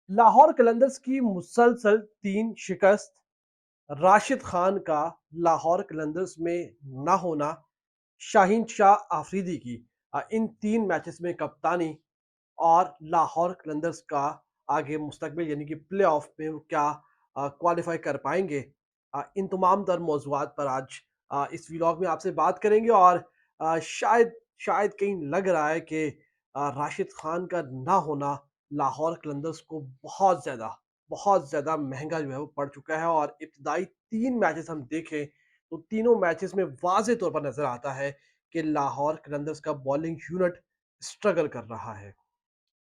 लाहौर कलंदर्स की मुसलसल 3 शिकस्त, राशिद खान का लाहौर कलंदर्स में ना होना, शाहीन शाह आफरीदी की इन 3 मैचेस में कप्तानी और लाहौर कलंदर्स का आगे मुस्तकबिल यानी कि प्लेऑफ में वो क्या क्वालिफाई कर पाएंगे। इन तमाम तर मौज़ूआत पर आज इस व्लॉग में आपसे बात करेंगे और शायद शायद कहीं लग रहा है कि राशिद खान का ना होना लाहौर कलंदर्स को बहुत ज़्यादा महंगा जो है वो पड़ चुका है। और इब्तदाई 3 मैचेस हम देखें तो तीनों मैचेस में वाज़ेह तौर पर नज़र आता है कि लाहौर कलंदर्स का बॉलिंग यूनिट स्ट्रगल कर रहा है।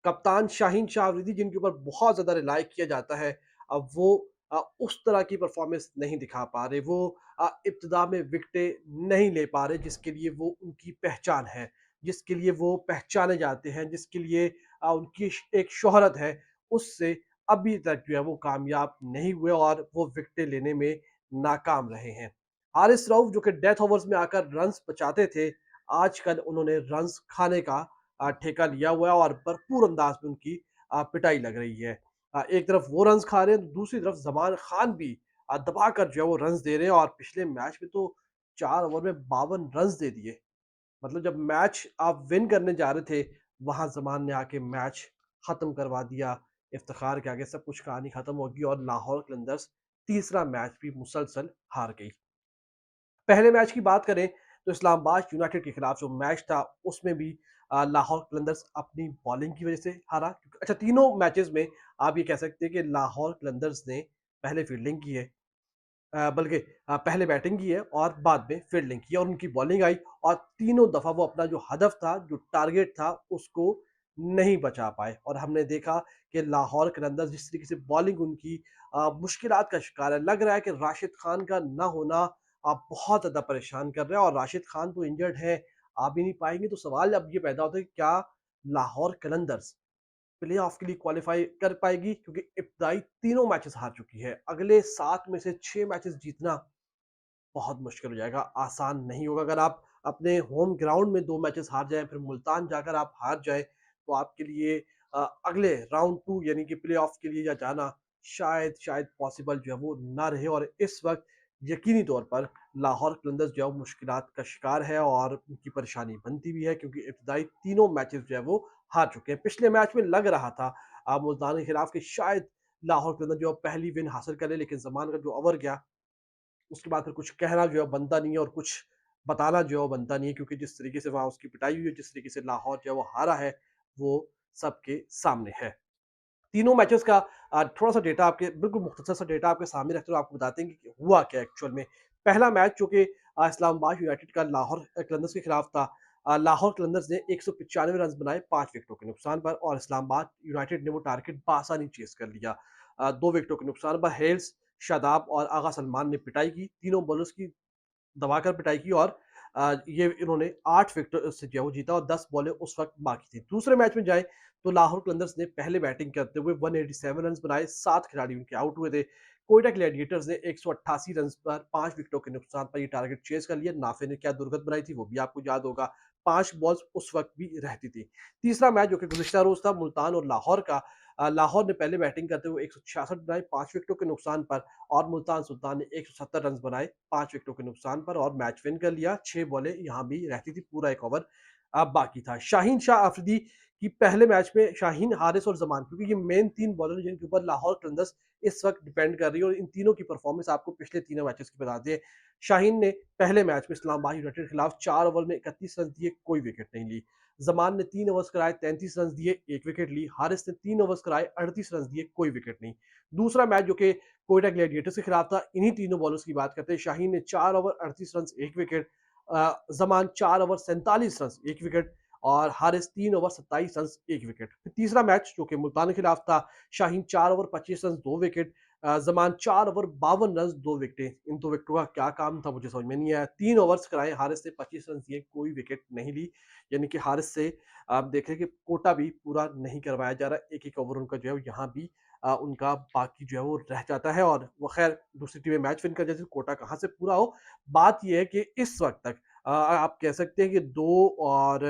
कप्तान शाहीन शाह अफरीदी जिनके ऊपर बहुत ज़्यादा रिलाय किया जाता है, अब वो उस तरह की परफॉर्मेंस नहीं दिखा पा रहे। वो इब्तिदा में विकेटें नहीं ले पा रहे जिसके लिए वो उनकी पहचान है, जिसके लिए वो पहचाने जाते हैं, जिसके लिए उनकी एक शोहरत है, उससे अभी तक जो है वो कामयाब नहीं हुए और वो विकेटें लेने में नाकाम रहे हैं। हारिस रऊफ जो कि डेथ ओवर्स में आकर रन्स बचाते थे, आजकल उन्होंने रन्स खाने का ठेका लिया हुआ है और भरपूर अंदाज में उनकी पिटाई लग रही है। एक तरफ वो रन्स खा रहे हैं तो दूसरी तरफ जमान खान भी दबा कर जो है वो रन्स दे रहे हैं और पिछले मैच में तो 4 ओवर में 52 रन्स दे दिए। मतलब जब मैच आप विन करने जा रहे थे, वहाँ ज़मान ने आके मैच ख़त्म करवा दिया। इफ्तिखार के आगे सब कुछ कहानी ख़त्म होगी और लाहौर कलंदर्स तीसरा मैच भी मुसलसल हार गई। पहले मैच की बात करें तो इस्लामाबाद यूनाइटेड के खिलाफ जो मैच था उसमें भी लाहौर कलंदर्स अपनी बॉलिंग की वजह से हारा। अच्छा, तीनों मैचेस में आप ये कह सकते हैं कि लाहौर कलंदर्स ने पहले फील्डिंग की है, बल्कि पहले बैटिंग की है और बाद में फील्डिंग की है और उनकी बॉलिंग आई और तीनों दफ़ा वो अपना जो हदफ था, जो टारगेट था, उसको नहीं बचा पाए। और हमने देखा कि लाहौर कलंदर्स जिस तरीके से बॉलिंग उनकी मुश्किलात का शिकार है। लग रहा है कि राशिद खान का ना होना बहुत ज़्यादा परेशान कर रहा है और राशिद खान तो इंजर्ड है, आ भी नहीं पाएंगे। तो सवाल अब ये पैदा होता है कि क्या लाहौर कलंदर्स प्ले ऑफ के लिए क्वालिफाई कर पाएगी, क्योंकि इब्तदाई तीनों मैचेस हार चुकी है। अगले 7 में से 6 मैचेस जीतना बहुत मुश्किल हो जाएगा, आसान नहीं होगा। अगर आप अपने होम ग्राउंड में 2 मैचेस हार जाएँ, फिर मुल्तान जाकर आप हार जाएँ, तो आपके लिए अगले राउंड 2 यानी कि प्ले ऑफ के लिए या जाना शायद शायद पॉसिबल जो है वो ना रहे। और इस वक़्त यकीनी तौर पर लाहौर कलंदर्स जो है वो मुश्किलात का शिकार है और उनकी परेशानी बनती भी है, क्योंकि इब्तदाई तीनों मैचेस जो है वो हार चुके हैं। पिछले मैच में लग रहा था मुल्तान के खिलाफ कि शायद लाहौर कलंदर्स जो है पहली विन हासिल करे, लेकिन ज़मान का जो ओवर गया उसके बाद फिर कुछ कहना जो है बनता नहीं है और कुछ बताना जो है वो बनता नहीं है, क्योंकि जिस तरीके से वहाँ उसकी पिटाई हुई है, जिस तरीके से लाहौर जो है वो हारा है, वो सबके सामने है। तीनों मैचेस का थोड़ा-सा डेटा आपके बिल्कुल मुख्तसर सा डेटा आपके सामने रखते हुए आपको बताते हैं कि हुआ क्या एक्चुअल में। पहला मैच जो कि इस्लामाबाद यूनाइटेड का लाहौर कलंदर्स के खिलाफ था। लाहौर कलंदर्स ने 195 रन्स बनाए 5 विकेटों के नुकसान पर और इस्लामाबाद यूनाइटेड ने वो टारगेट बआसानी चेज़ कर लिया। 2 विकेटों के नुकसान पर हेल्स, शादाब और आगा सलमान ने पिटाई की। तीनों बॉलर्स की दबाकर पिटाई की और ये इन्होंने 8 विकेट से जो है वो जीता और 10 बॉलें उस वक़्त बाकी थी। दूसरे मैच में जाएँ तो लाहौर कलंदर्स ने पहले बैटिंग करते हुए 187 रन्स बनाए, 7 खिलाड़ी उनके आउट हुए थे। कोयटा ग्लैडिएटर्स ने 188 रन्स पर 5 विकेटों के नुकसान पर ये टारगेट चेज़ कर लिया। नाफे ने क्या दुर्गत बनाई थी वो भी आपको याद होगा। 5 बॉल्स उस वक़्त भी रहती थी। तीसरा मैच जो कि गुज़िश्ता रोज़ था मुल्तान और लाहौर का, लाहौर ने पहले बैटिंग करते हुए 166 बनाए 5 विकेटों के नुकसान पर और मुल्तान सुल्तान ने 170 रन्स बनाए 5 विकेटों के नुकसान पर और मैच विन कर लिया। 6 बॉलें यहाँ भी रहती थी, पूरा 1 ओवर बाकी था। शाहीन शाह अफरीदी की पहले मैच में शाहीन, हारिस और जमान, क्योंकि ये मेन 3 बॉलर जिनके ऊपर लाहौर कलंदर्स इस वक़्त डिपेंड कर रही है और इन तीनों की परफॉर्मेंस आपको पिछले तीनों मैचेस की बता दें। शाहीन ने पहले मैच में इस्लामाबाद यूनाइटेड के खिलाफ 4 ओवर में 31 रन दिए, कोई विकेट नहीं ली। जमान ने 3 ओवर्स कराए 33 रन दिए, 1 विकेट ली। हारिस ने 3 ओवर्स कराए 38 रन दिए, कोई विकेट नहीं। दूसरा मैच जो कि कोयटा ग्लैडिएटर्स के खिलाफ था, इन्हीं तीनों बॉलर्स की बात करते हैं। शाहीन ने 4 over 38 run 1 wicket, Zaman 4 over 47 run 1 wicket और हारिस 3 ओवर 27 रन 1 विकेट। फिर तीसरा मैच जो कि मुल्तान के खिलाफ था, Shaheen 4 over 25 run 2 wicket, Zaman 4 over 52 run 2 विकेटें। इन 2 विकेटों का क्या काम था मुझे समझ में नहीं आया। 3 ओवर्स कराए हारिस ने 25 रन दिए, कोई विकेट नहीं ली। यानी कि हारिस से आप देख रहे हैं कि कोटा भी पूरा नहीं करवाया जा रहा। एक-एक ओवर उनका जो है यहाँ भी उनका बाकी जो है वो रह जाता है और वो खैर दूसरी टीमें मैच विन कर जाती है, कोटा कहाँ से पूरा हो। बात ये है कि इस वक़्त तक आप कह सकते हैं कि 2 और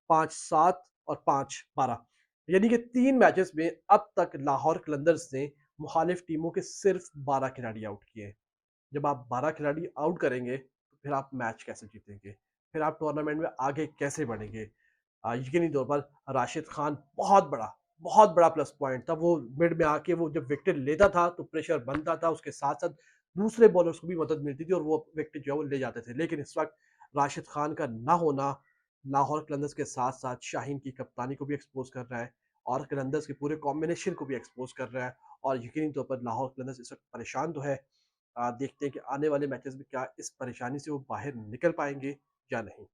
5 7 और 5 12 यानी कि 3 मैचेस में अब तक लाहौर कलंदर्स ने मुखालिफ टीमों के सिर्फ 12 खिलाड़ी आउट किए हैं। जब आप 12 खिलाड़ी आउट करेंगे, तो फिर आप मैच कैसे जीतेंगे? फिर आप टूर्नामेंट में आगे कैसे बढ़ेंगे? यकीनी तौर पर राशिद खान बहुत बड़ा प्लस पॉइंट था। वो मिड में आके वो जब विकेट लेता था, तो प्रेशर बनता था, उसके साथ-साथ दूसरे बॉलर्स को भी मदद मिलती थी और वो विकेट जो है वो ले जाते थे। लेकिन इस वक़्त राशिद खान का ना होना लाहौर कलंदर्स के साथ-साथ शाहीन की कप्तानी को भी एक्सपोज़ कर रहा है और कलंदर्स के पूरे कॉम्बिनेशन को भी एक्सपोज़ कर रहा है और यकीनी तौर पर लाहौर कलंदर्स इस वक़्त परेशान तो है। देखते हैं कि आने वाले मैचेस में क्या इस परेशानी से वो बाहर निकल पाएँगे या नहीं।